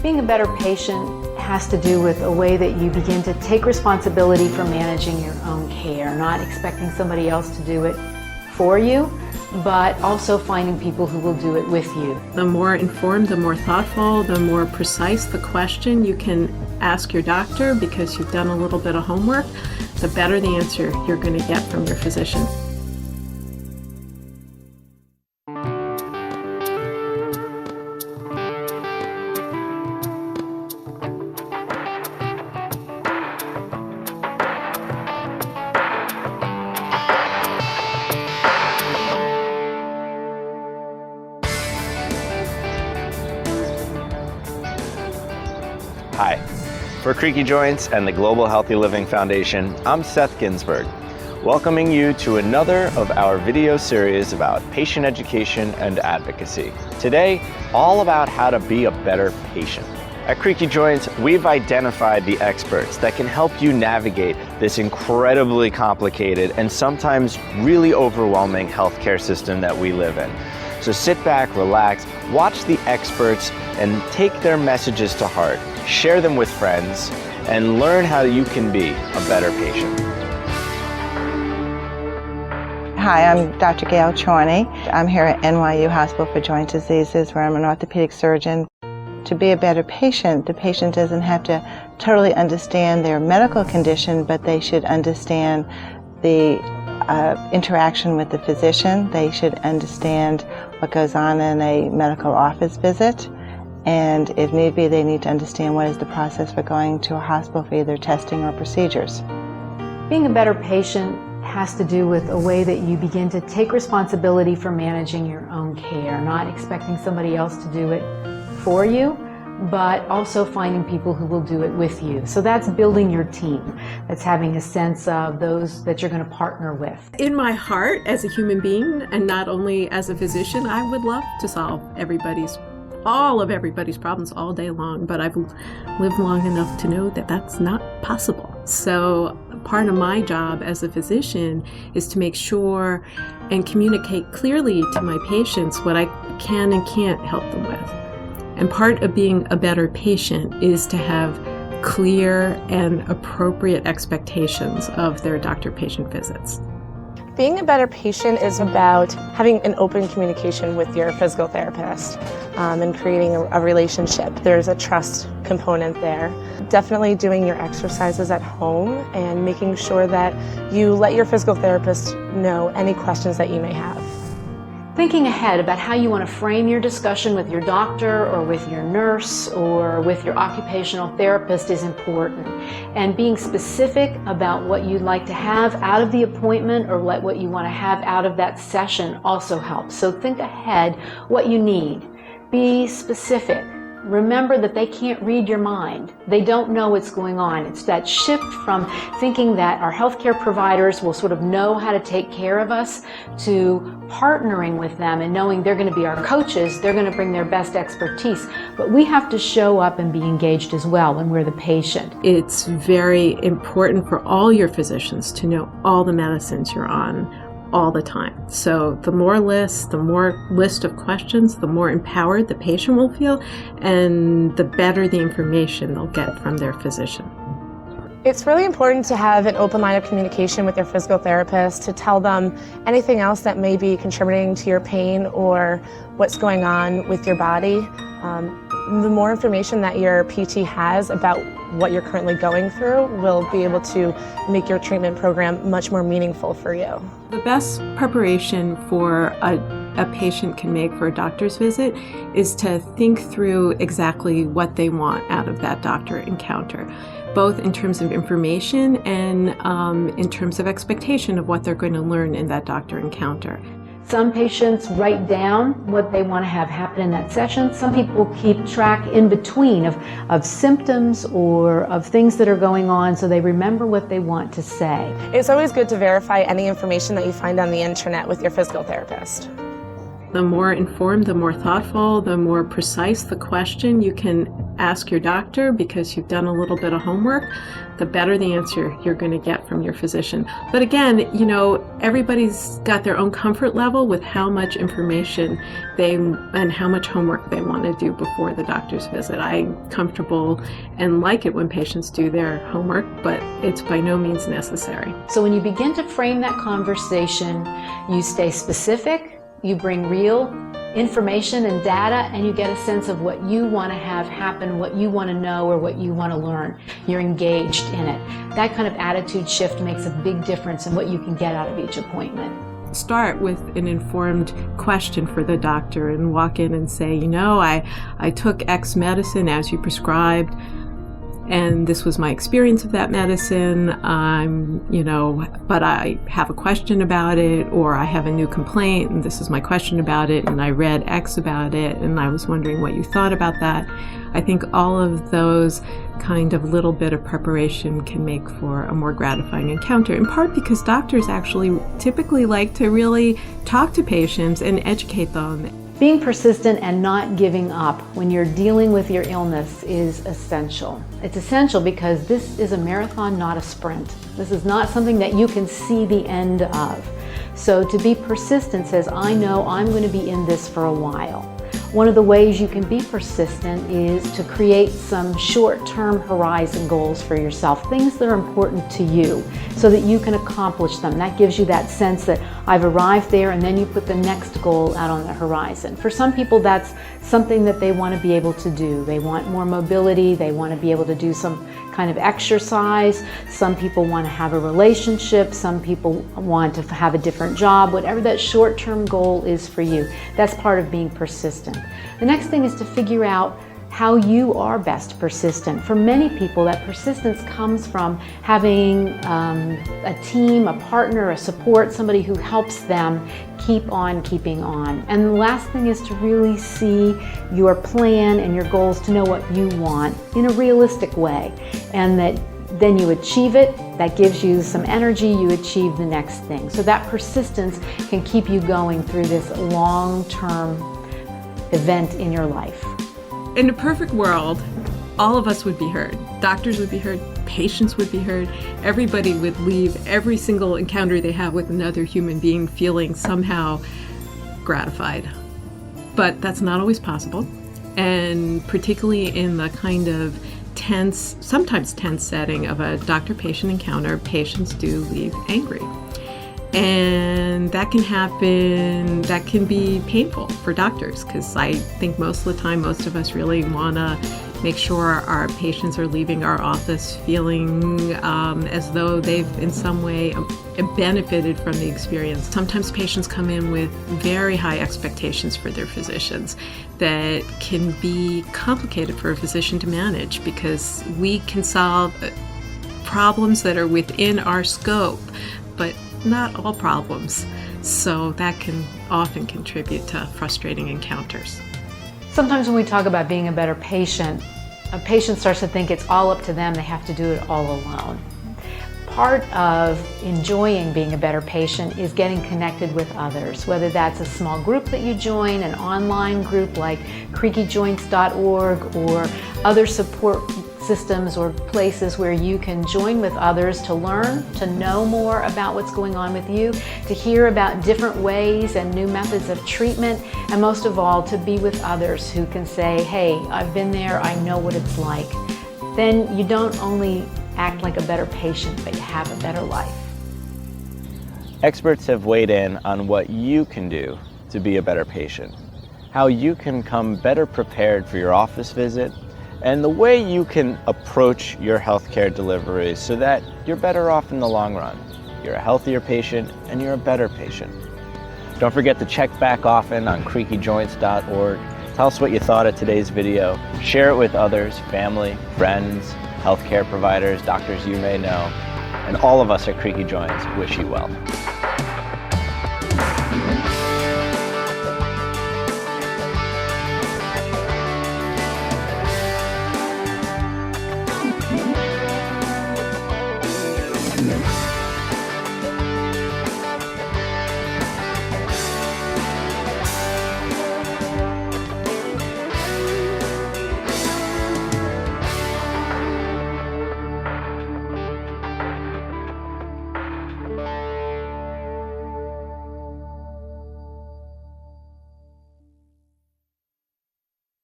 Being a better patient has to do with a way that you begin to take responsibility for managing your own care, not expecting somebody else to do it for you, but also finding people who will do it with you. The more informed, the more thoughtful, the more precise the question you can ask your doctor because you've done a little bit of homework, the better the answer you're going to get from your physician. Hi, for CreakyJoints and the Global Healthy Living Foundation, I'm Seth Ginsberg, welcoming you to another of our video series about patient education and advocacy. Today, all about how to be a better patient. At CreakyJoints, we've identified the experts that can help you navigate this incredibly complicated and sometimes really overwhelming healthcare system that we live in. So sit back, relax, watch the experts and take their messages to heart. Share them with friends and learn how you can be a better patient. Hi, I'm Dr. Gail Chorney. I'm here at NYU Hospital for Joint Diseases, where I'm an orthopedic surgeon. To be a better patient, the patient doesn't have to totally understand their medical condition, but they should understand the interaction with the physician. They should understand what goes on in a medical office visit. And if need be, they need to understand what is the process for going to a hospital for either testing or procedures. Being a better patient has to do with a way that you begin to take responsibility for managing your own care, not expecting somebody else to do it for you, but also finding people who will do it with you. So that's building your team. That's having a sense of those that you're going to partner with. In my heart, as a human being, and not only as a physician, I would love to solve all of everybody's problems all day long, but I've lived long enough to know that that's not possible. So part of my job as a physician is to make sure and communicate clearly to my patients what I can and can't help them with. And part of being a better patient is to have clear and appropriate expectations of their doctor-patient visits. Being a better patient is about having an open communication with your physical therapist and creating a relationship. There's a trust component there. Definitely doing your exercises at home and making sure that you let your physical therapist know any questions that you may have. Thinking ahead about how you want to frame your discussion with your doctor or with your nurse or with your occupational therapist is important. And being specific about what you'd like to have out of the appointment or what you want to have out of that session also helps. So think ahead what you need. Be specific. Remember that they can't read your mind. They don't know what's going on. It's that shift from thinking that our healthcare providers will sort of know how to take care of us to partnering with them and knowing they're going to be our coaches, they're going to bring their best expertise. But we have to show up and be engaged as well when we're the patient. It's very important for all your physicians to know all the medicines you're on all the time. So the more list of questions, the more empowered the patient will feel and the better the information they'll get from their physician. It's really important to have an open line of communication with your physical therapist to tell them anything else that may be contributing to your pain or what's going on with your body. The more information that your PT has about what you're currently going through will be able to make your treatment program much more meaningful for you. The best preparation for a patient can make for a doctor's visit is to think through exactly what they want out of that doctor encounter, both in terms of information and in terms of expectation of what they're going to learn in that doctor encounter. Some patients write down what they want to have happen in that session. Some people keep track in between of symptoms or of things that are going on so they remember what they want to say. It's always good to verify any information that you find on the internet with your physical therapist. The more informed, the more thoughtful, the more precise the question you can ask your doctor because you've done a little bit of homework, the better the answer you're going to get from your physician. But again, everybody's got their own comfort level with how much information and how much homework they want to do before the doctor's visit. I'm comfortable and like it when patients do their homework, but it's by no means necessary. So when you begin to frame that conversation, you stay specific, you bring real information and data, and you get a sense of what you want to have happen, what you want to know, or what you want to learn. You're engaged in it. That kind of attitude shift makes a big difference in what you can get out of each appointment. Start with an informed question for the doctor and walk in and say, I took X medicine as you prescribed, and this was my experience of that medicine, but I have a question about it, or I have a new complaint, and this is my question about it, and I read X about it, and I was wondering what you thought about that. I think all of those kind of little bit of preparation can make for a more gratifying encounter, in part because doctors actually typically like to really talk to patients and educate them. Being persistent and not giving up when you're dealing with your illness is essential. It's essential because this is a marathon, not a sprint. This is not something that you can see the end of. So to be persistent says, I know I'm going to be in this for a while. One of the ways you can be persistent is to create some short-term horizon goals for yourself, things that are important to you, so that you can accomplish them. That gives you that sense that I've arrived there, and then you put the next goal out on the horizon. For some people, that's something that they want to be able to do. They want more mobility, they want to be able to do some kind of exercise. Some people want to have a relationship, some people want to have a different job, whatever that short-term goal is for you. That's part of being persistent. The next thing is to figure out how you are best persistent. For many people, that persistence comes from having a team, a partner, a support, somebody who helps them keep on keeping on. And the last thing is to really see your plan and your goals, to know what you want in a realistic way, and that then you achieve it. That gives you some energy, you achieve the next thing. So that persistence can keep you going through this long-term event in your life. In a perfect world, all of us would be heard. Doctors would be heard, patients would be heard, everybody would leave every single encounter they have with another human being feeling somehow gratified. But that's not always possible. And particularly in the kind of tense, sometimes tense setting of a doctor-patient encounter, patients do leave angry. And that can happen, that can be painful for doctors, because I think most of the time, most of us really want to make sure our patients are leaving our office feeling as though they've in some way benefited from the experience. Sometimes patients come in with very high expectations for their physicians that can be complicated for a physician to manage, because we can solve problems that are within our scope, but not all problems. So that can often contribute to frustrating encounters. Sometimes when we talk about being a better patient, a patient starts to think it's all up to them, they have to do it all alone. Part of enjoying being a better patient is getting connected with others, whether that's a small group that you join, an online group like CreakyJoints.org, or other support systems or places where you can join with others to learn, to know more about what's going on with you, to hear about different ways and new methods of treatment, and most of all, to be with others who can say, hey, I've been there, I know what it's like. Then you don't only act like a better patient, but you have a better life. Experts have weighed in on what you can do to be a better patient, how you can come better prepared for your office visit, and the way you can approach your healthcare delivery so that you're better off in the long run. You're a healthier patient and you're a better patient. Don't forget to check back often on CreakyJoints.org. Tell us what you thought of today's video. Share it with others, family, friends, healthcare providers, doctors you may know. And all of us at Creaky Joints wish you well.